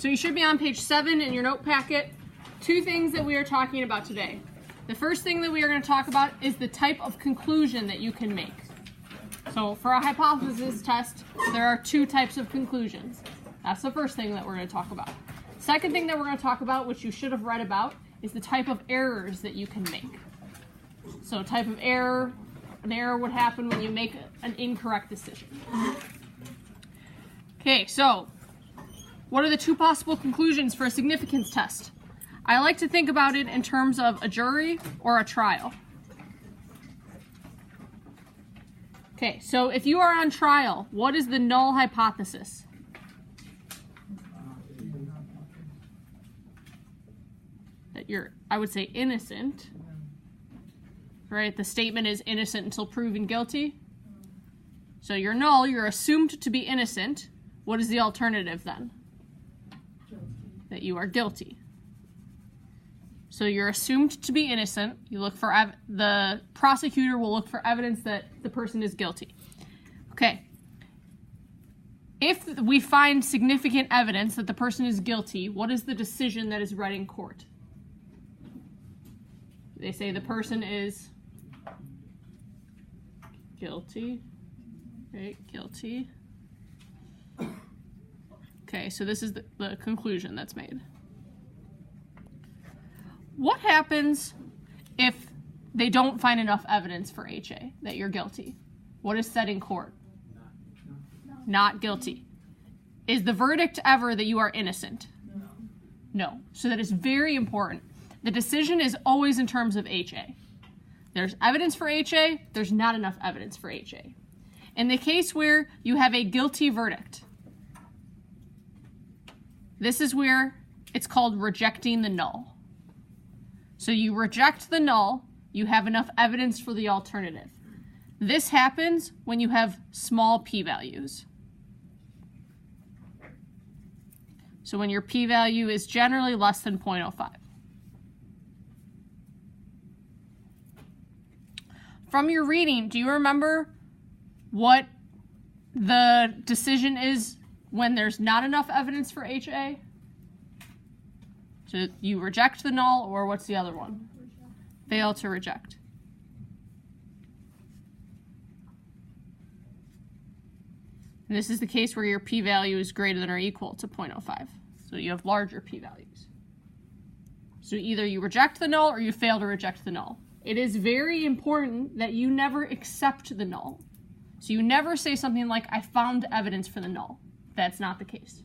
So you should be on page 7 in your note packet. 2 things that we are talking about today. The first thing that we are going to talk about is the type of conclusion that you can make. So for a hypothesis test, there are 2 types of conclusions. That's the first thing that we're going to talk about. Second thing that we're going to talk about, which you should have read about, is the type of errors that you can make. So type of error, an error would happen when you make an incorrect decision. Okay, so what are the 2 possible conclusions for a significance test? I like to think about it in terms of a jury or a trial. Okay, so if you are on trial, what is the null hypothesis? That you're, I would say, innocent. Right? The statement is innocent until proven guilty. So you're null, you're assumed to be innocent. What is the alternative then? That you are guilty. So you're assumed to be innocent. You look for the prosecutor will look for evidence that the person is guilty. Okay. If we find significant evidence that the person is guilty, what is the decision that is read in court? They say the person is guilty. Right, guilty. Okay, so this is the conclusion that's made. What happens if they don't find enough evidence for HA that you're guilty? What is said in court? Not guilty. Is the verdict ever that you are innocent? No. So that is very important. The decision is always in terms of HA. There's evidence for HA, there's not enough evidence for HA. In the case where you have a guilty verdict, this is where it's called rejecting the null. So you reject the null, you have enough evidence for the alternative. This happens when you have small p-values. So when your p-value is generally less than 0.05. From your reading, do you remember what the decision is when there's not enough evidence for HA? So you reject the null, or what's the other one? Fail to reject. And this is the case where your p-value is greater than or equal to 0.05. So you have larger p-values. So either you reject the null or you fail to reject the null. It is very important that you never accept the null. So you never say something like, I found evidence for the null. That's not the case.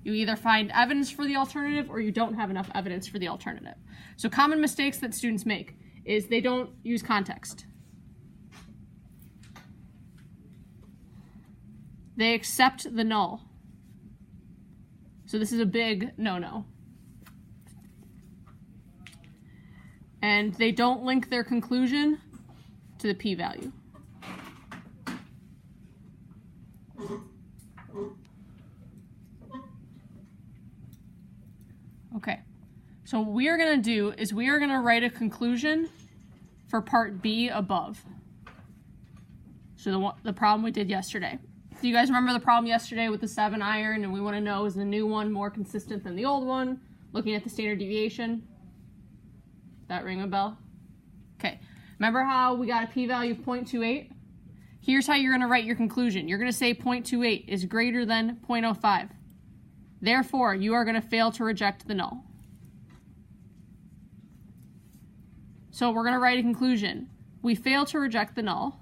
You either find evidence for the alternative or you don't have enough evidence for the alternative. So common mistakes that students make is they don't use context. They accept the null. So this is a big no-no. And they don't link their conclusion to the p-value. Okay, so what we are going to do is we are going to write a conclusion for part B above. So the problem we did yesterday. Do you guys remember the problem yesterday with the 7 iron, and we want to know, is the new one more consistent than the old one? Looking at the standard deviation. That ring a bell? Okay, remember how we got a p-value of 0.28? Here's how you're going to write your conclusion. You're going to say 0.28 is greater than 0.05. Therefore, you are going to fail to reject the null. So we're going to write a conclusion. We fail to reject the null.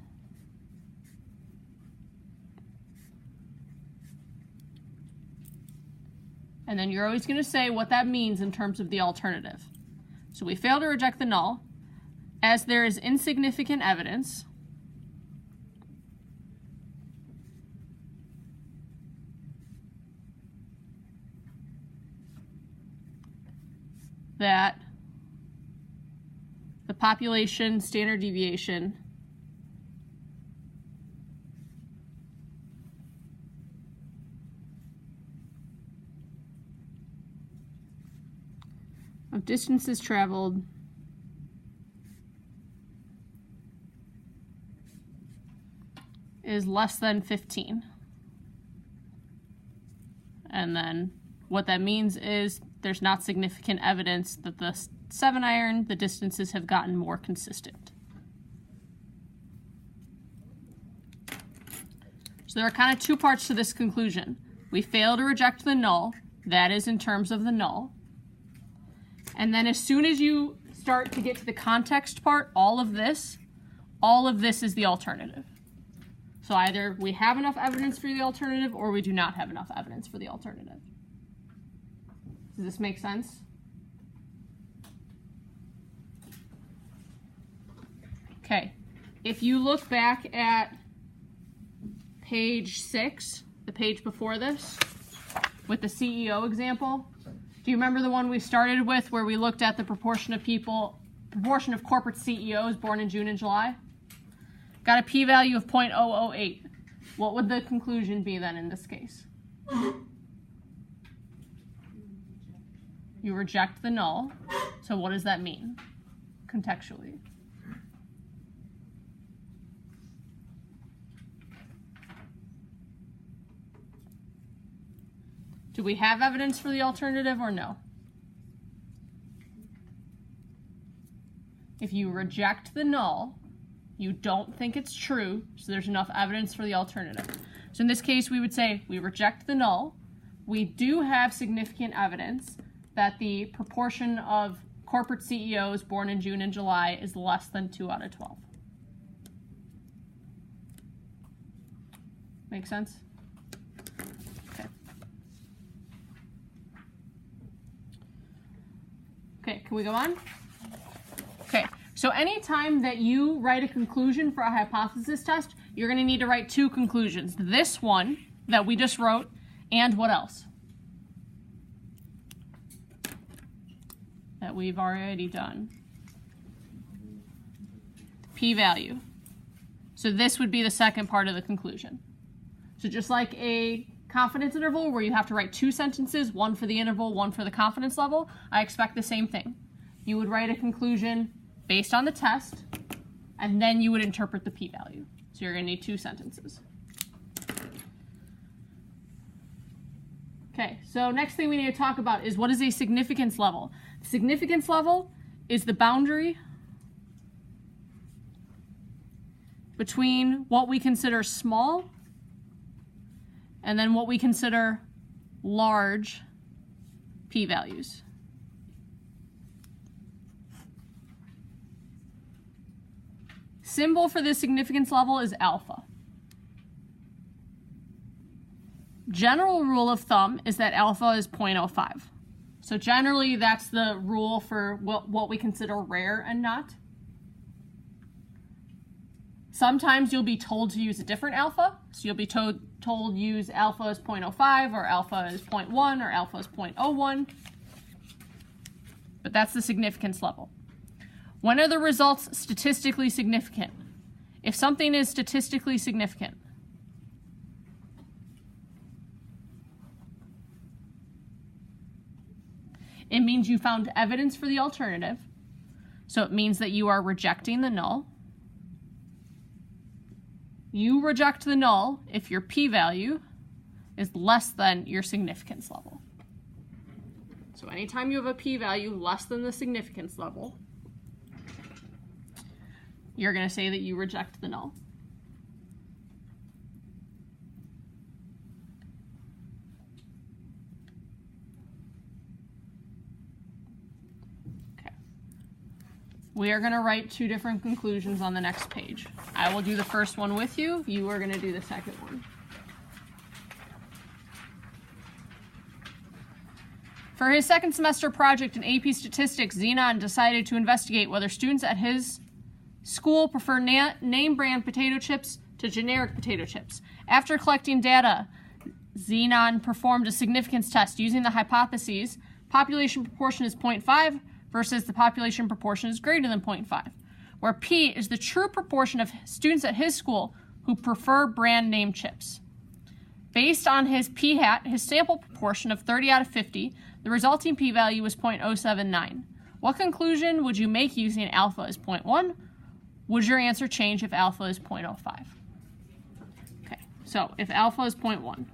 And then you're always going to say what that means in terms of the alternative. So we fail to reject the null as there is insignificant evidence that the population standard deviation of distances traveled is less than 15. And then What that means is there's not significant evidence that the 7-iron, the distances have gotten more consistent. So there are kind of two parts to this conclusion. We fail to reject the null, that is in terms of the null. And then as soon as you start to get to the context part, all of this is the alternative. So either we have enough evidence for the alternative or we do not have enough evidence for the alternative. Does this make sense? Okay, if you look back at page 6, the page before this, with the CEO example, do you remember the one we started with where we looked at the proportion of corporate CEOs born in June and July? Got a p-value of 0.008. What would the conclusion be then in this case? You reject the null. So what does that mean contextually? Do we have evidence for the alternative or no? If you reject the null, you don't think it's true, so there's enough evidence for the alternative. So in this case, we would say we reject the null. We do have significant evidence that the proportion of corporate CEOs born in June and July is less than 2 out of 12. Make sense? Okay, can we go on? Okay, so anytime that you write a conclusion for a hypothesis test, you're going to need to write 2 conclusions. This one that we just wrote, and what else? That we've already done. P-value. So this would be the second part of the conclusion. So just like a confidence interval where you have to write 2 sentences, one for the interval, one for the confidence level, I expect the same thing. You would write a conclusion based on the test, and then you would interpret the p-value. So you're going to need 2 sentences. Okay, so next thing we need to talk about is what is a significance level? The significance level is the boundary between what we consider small and then what we consider large p-values. Symbol for this significance level is alpha. General rule of thumb is that alpha is 0.05. So generally that's the rule for what we consider rare and not. Sometimes you'll be told to use a different alpha. So you'll be told use alpha as 0.05 or alpha as 0.1 or alpha as 0.01. But that's the significance level. When are the results statistically significant? If something is statistically significant, it means you found evidence for the alternative. So it means that you are rejecting the null. You reject the null if your p-value is less than your significance level. So anytime you have a p-value less than the significance level, you're going to say that you reject the null. We are going to write 2 different conclusions on the next page. I will do the first one with you. You are going to do the second one. For his second semester project in AP Statistics, Zenon decided to investigate whether students at his school prefer name brand potato chips to generic potato chips. After collecting data, Zenon performed a significance test using the hypotheses population proportion is 0.5 versus the population proportion is greater than 0.5, where P is the true proportion of students at his school who prefer brand name chips. Based on his p-hat, his sample proportion of 30 out of 50, the resulting p-value was 0.079. What conclusion would you make using alpha as 0.1? Would your answer change if alpha is 0.05? Okay, so if alpha is 0.1,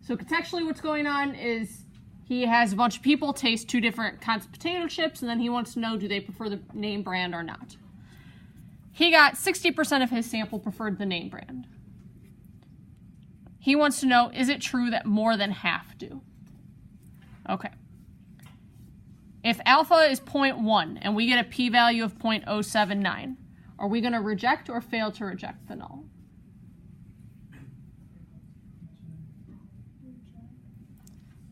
So contextually what's going on is he has a bunch of people taste 2 different kinds of potato chips, and then he wants to know, do they prefer the name brand or not? He got 60% of his sample preferred the name brand. He wants to know, is it true that more than half do? Okay. If alpha is 0.1 and we get a p-value of 0.079, are we going to reject or fail to reject the null?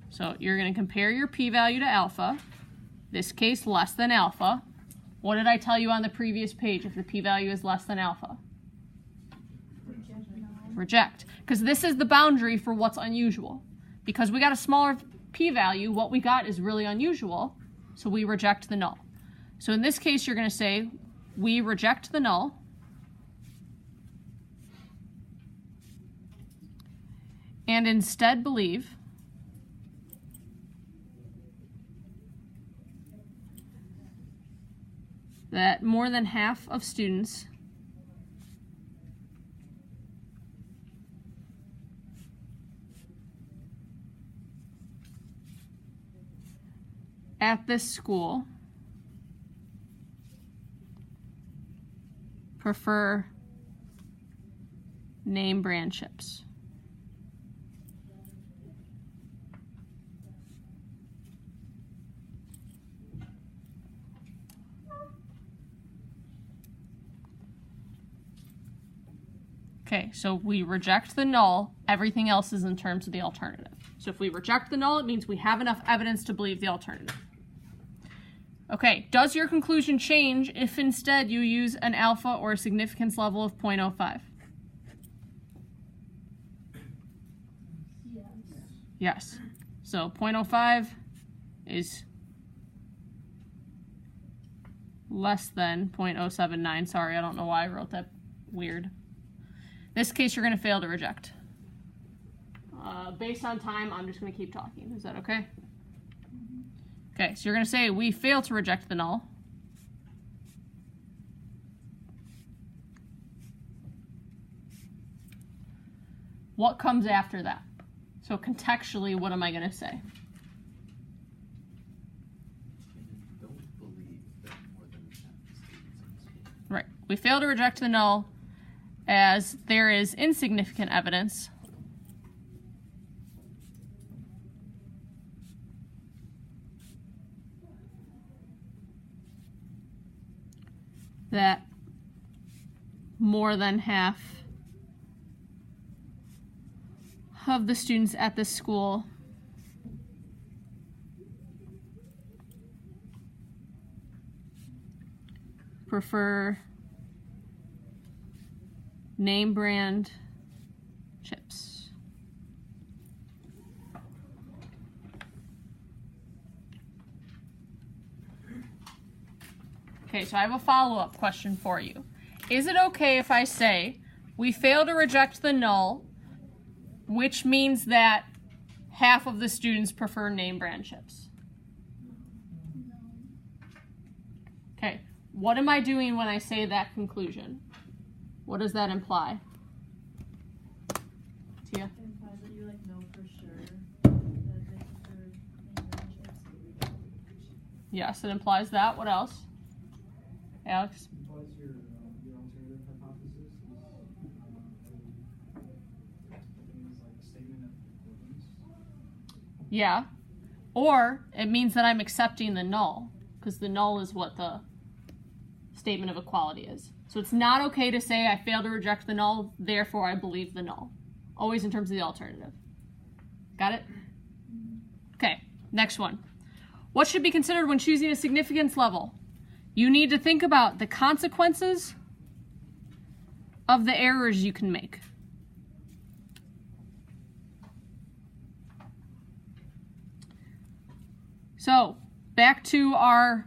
So you're going to compare your p-value to alpha, this case less than alpha. What did I tell you on the previous page if the p-value is less than alpha? Reject. Because this is the boundary for what's unusual. Because we got a smaller p-value, what we got is really unusual, so we reject the null. So in this case, you're going to say, we reject the null. And instead believe that more than half of students at this school prefer name brand chips. Okay, so we reject the null, everything else is in terms of the alternative. So if we reject the null, it means we have enough evidence to believe the alternative. Okay, does your conclusion change if instead you use an alpha or a significance level of 0.05? Yes. So 0.05 is less than 0.079. Sorry, I don't know why I wrote that weird. In this case, you're going to fail to reject. Based on time, I'm just going to keep talking. Is that okay? Okay, so you're going to say we fail to reject the null. What comes after that? So contextually, what am I going to say? Right. We fail to reject the null as there is insignificant evidence that more than half of the students at this school prefer name brand chips. Okay, so I have a follow-up question for you. Is it okay if I say we fail to reject the null, which means that half of the students prefer name brand chips? Okay, what am I doing when I say that conclusion? What does that imply? Tia? It implies that you know for sure that they prefer name brand chips. Yes, it implies that. What else? Alex? It implies your alternative hypothesis is like a statement of equivalence. Yeah. Or it means that I'm accepting the null, because the null is what the statement of equality is. So it's not okay to say I fail to reject the null, therefore I believe the null. Always in terms of the alternative. Got it? Okay, next one. What should be considered when choosing a significance level? You need to think about the consequences of the errors you can make. So, back to our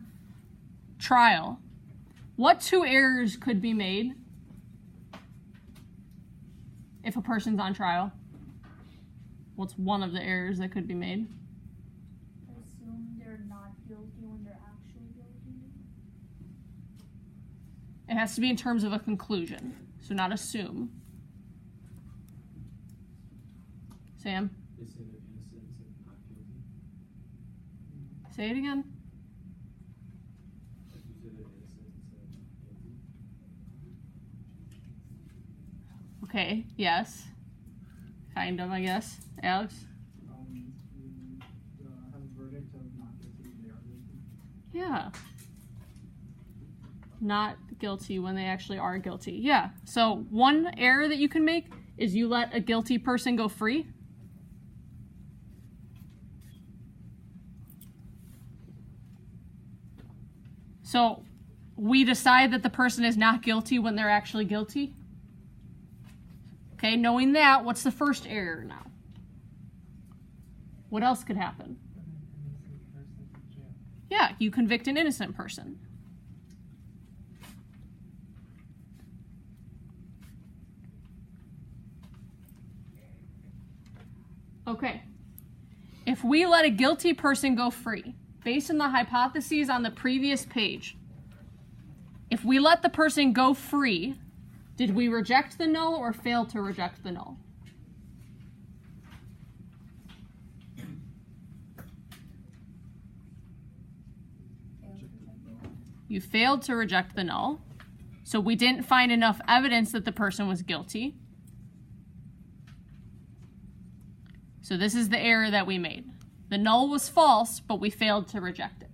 trial. What 2 errors could be made if a person's on trial? What's one of the errors that could be made? Assume they're not guilty when they're actually guilty. It has to be in terms of a conclusion, so not assume. Sam? They say they're innocent and not guilty. Say it again. Like you say they're innocent instead of not guilty. Okay, yes. Kind of, I guess. Alex? You have a verdict of not guilty when they are guilty. Yeah. Not guilty when they actually are guilty. Yeah. So one error that you can make is you let a guilty person go free. So we decide that the person is not guilty when they're actually guilty. Okay, knowing that, what's the first error now? What else could happen? Yeah, you convict an innocent person. Okay. If we let a guilty person go free, based on the hypotheses on the previous page, if we let the person go free, did we reject the null or fail to reject the null? You failed to reject the null, so we didn't find enough evidence that the person was guilty. So this is the error that we made. The null was false, but we failed to reject it.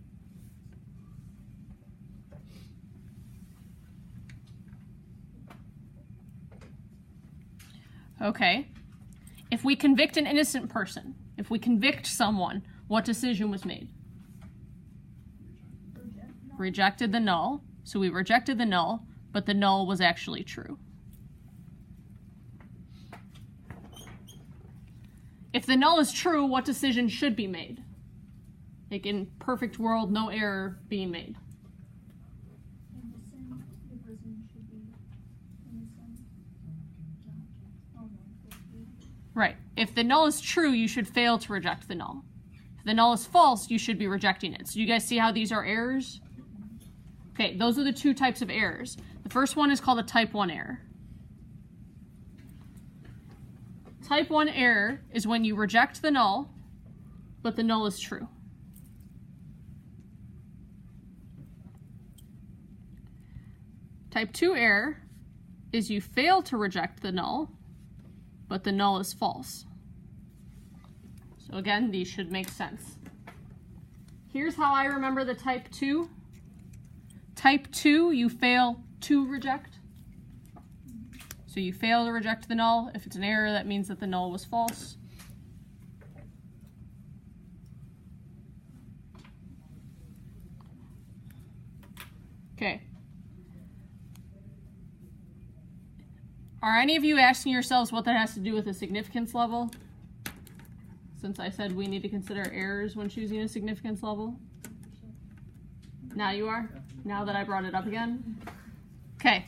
Okay. If we convict an innocent person, if we convict someone, what decision was made? Rejected the null. So we rejected the null, but the null was actually true. If the null is true, what decision should be made? Like in perfect world, no error being made. Innocent, the person should be innocent. Oh, no, guilty. Right. If the null is true, you should fail to reject the null. If the null is false, you should be rejecting it. So you guys see how these are errors? Okay, those are the two types of errors. The first one is called a type 1 error. Type 1 error is when you reject the null, but the null is true. Type 2 error is you fail to reject the null, but the null is false. So again, these should make sense. Here's how I remember the type 2. Type 2, you fail to reject. So you fail to reject the null. If it's an error, that means that the null was false. Okay. Are any of you asking yourselves what that has to do with a significance level? Since I said we need to consider errors when choosing a significance level. Now you are? Now that I brought it up again? Okay.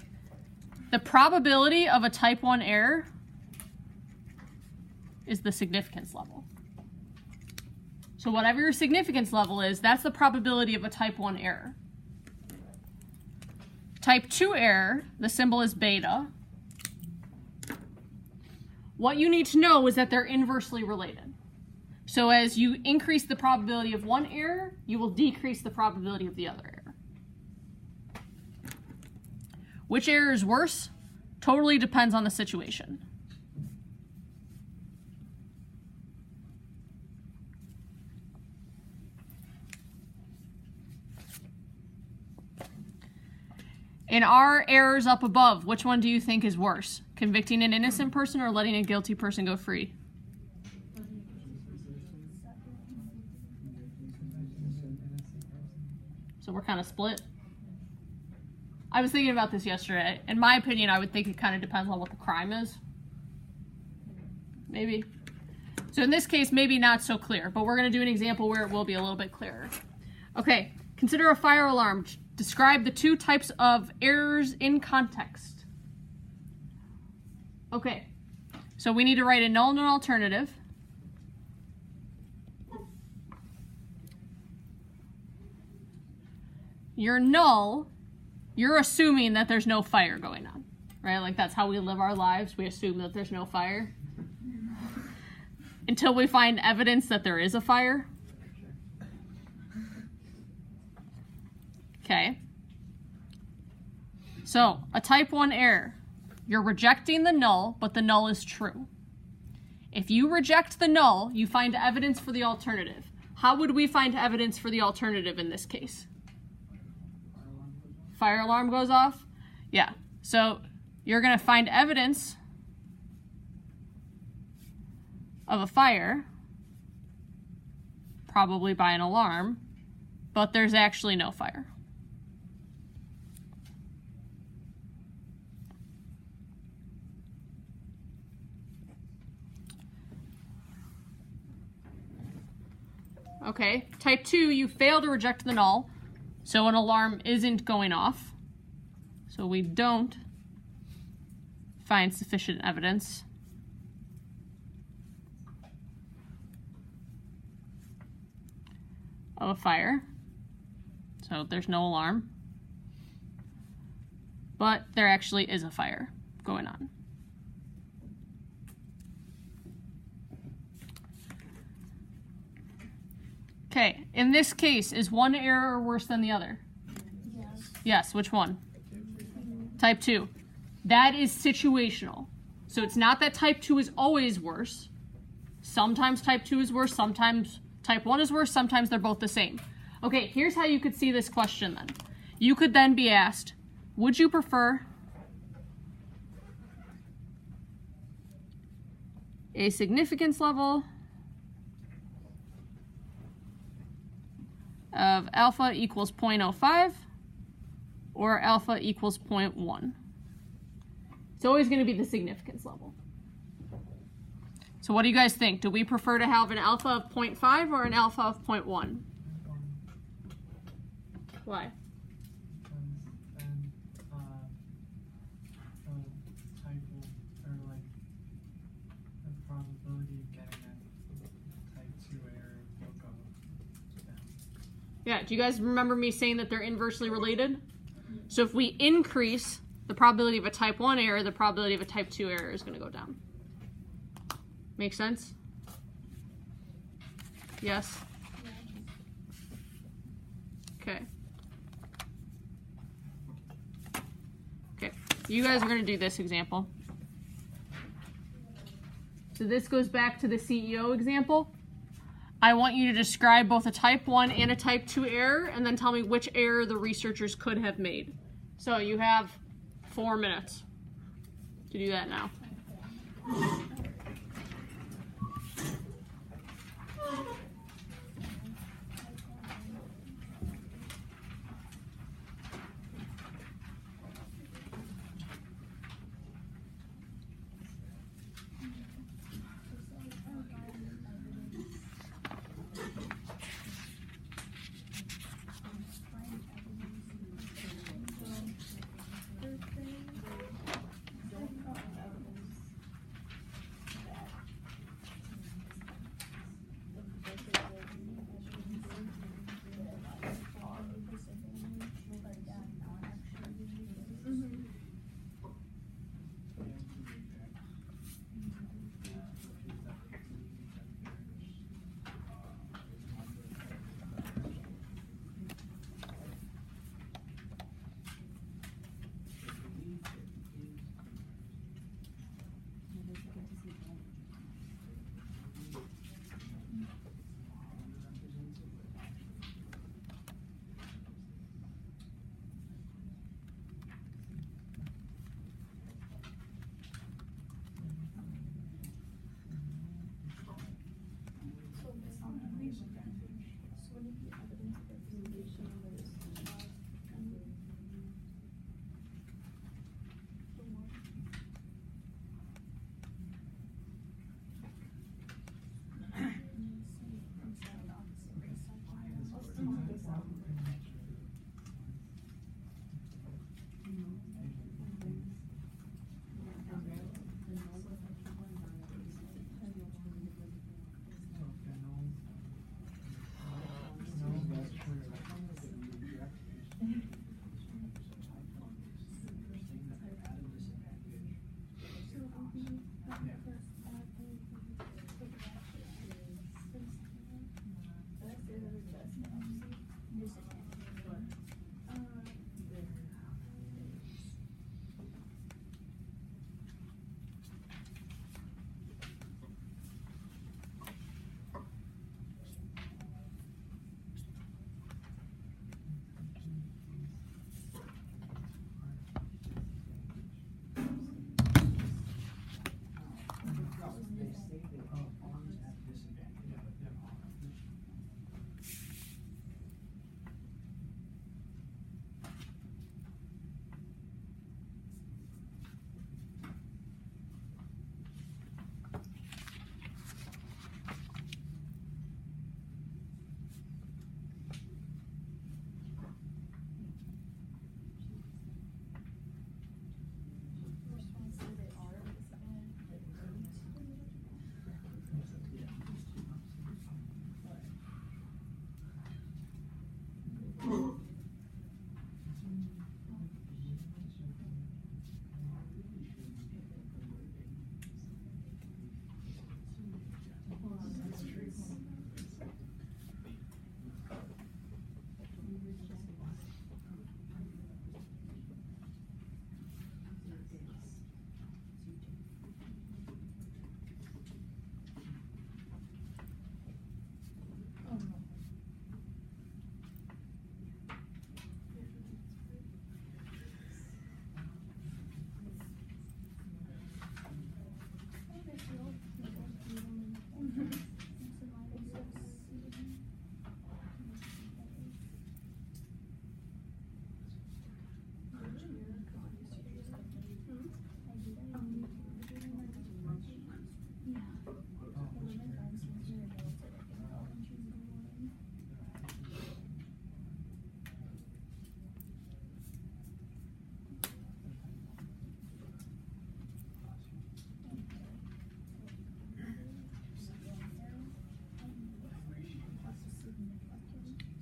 The probability of a type 1 error is the significance level. So whatever your significance level is, that's the probability of a type 1 error. Type 2 error, the symbol is beta. What you need to know is that they're inversely related. So as you increase the probability of one error, you will decrease the probability of the other error. Which error is worse? Totally depends on the situation. In our errors up above, which one do you think is worse? Convicting an innocent person or letting a guilty person go free? So we're kind of split. I was thinking about this yesterday. In my opinion, I would think it kind of depends on what the crime is. Maybe. So in this case, maybe not so clear, but we're going to do an example where it will be a little bit clearer. Okay, consider a fire alarm. Describe the two types of errors in context. Okay, so we need to write a null and an alternative. Your null, you're assuming that there's no fire going on, right? Like that's how we live our lives. We assume that there's no fire. until we find evidence that there is a fire. Okay. So, a type 1 error. You're rejecting the null, but the null is true. If you reject the null, you find evidence for the alternative. How would we find evidence for the alternative in this case? Fire alarm goes off? Yeah. So you're going to find evidence of a fire, probably by an alarm, but there's actually no fire. Okay, type 2, you fail to reject the null, so an alarm isn't going off. So we don't find sufficient evidence. Of a fire. So there's no alarm. But there actually is a fire going on. Okay, in this case, is one error worse than the other? Yes. Yes, which one? Type 2. That is situational. So it's not that type 2 is always worse. Sometimes type 2 is worse, sometimes type 1 is worse, sometimes they're both the same. Okay, here's how you could see this question then. You could then be asked, would you prefer a significance level of alpha equals 0.05 or alpha equals 0.1? It's always going to be the significance level. So what do you guys think? Do we prefer to have an alpha of 0.5 or an alpha of 0.1? Why? Then the type will, or like the probability of getting a type 2 error will go down. Yeah, do you guys remember me saying that they're inversely related? So if we increase the probability of a type 1 error, the probability of a type 2 error is going to go down. Make sense? Yes? Okay. Okay, you guys are going to do this example. So this goes back to the CEO example. I want you to describe both a type 1 and a type 2 error, and then tell me which error the researchers could have made. So you have 4 minutes to do that now.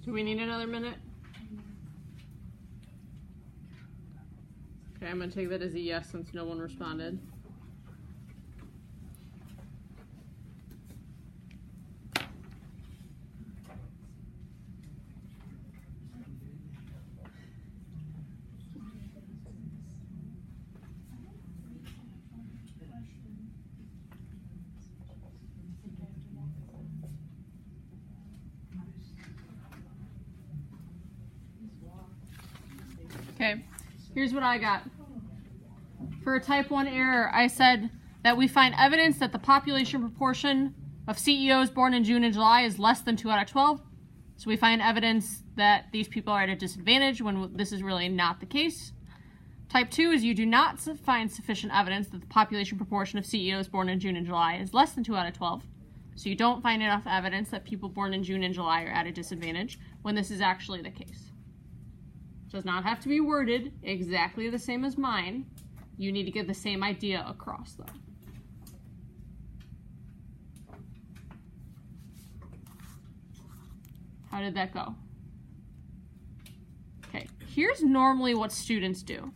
Do we need another minute? Okay, I'm going to take that as a yes since no one responded. Okay, here's what I got. For a type 1 error, I said that we find evidence that the population proportion of CEOs born in June and July is less than 2 out of 12. So we find evidence that these people are at a disadvantage when this is really not the case. Type 2 is you do not find sufficient evidence that the population proportion of CEOs born in June and July is less than 2 out of 12. So you don't find enough evidence that people born in June and July are at a disadvantage when this is actually the case. Does not have to be worded exactly the same as mine. You need to get the same idea across, though. How did that go? Okay, here's normally what students do,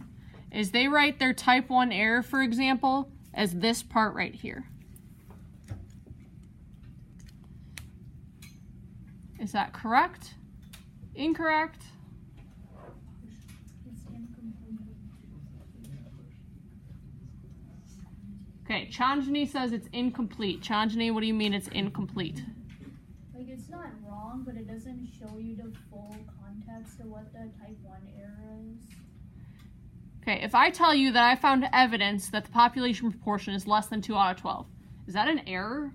is they write their type 1 error, for example, as this part right here. Is that correct? Incorrect? Okay, Chandni says it's incomplete. Chandni, what do you mean it's incomplete? Like, it's not wrong, but it doesn't show you the full context of what the type 1 error is. Okay, if I tell you that I found evidence that the population proportion is less than 2 out of 12, is that an error?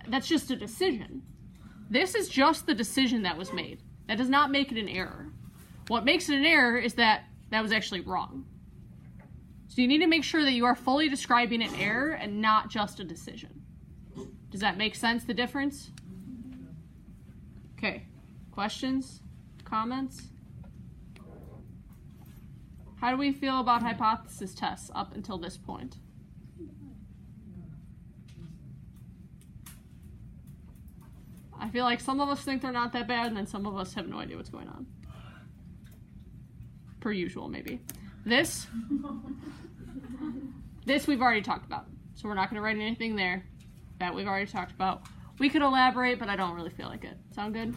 That's just a decision. This is just the decision that was made. That does not make it an error. What makes it an error is that that was actually wrong. So you need to make sure that you are fully describing an error and not just a decision. Does that make sense, the difference? Okay, questions, comments? How do we feel about hypothesis tests up until this point? I feel like some of us think they're not that bad, and then some of us have no idea what's going on. Per usual, maybe. This we've already talked about, so we're not going to write anything there. That we've already talked about. We could elaborate, but I don't really feel like it. Sound good?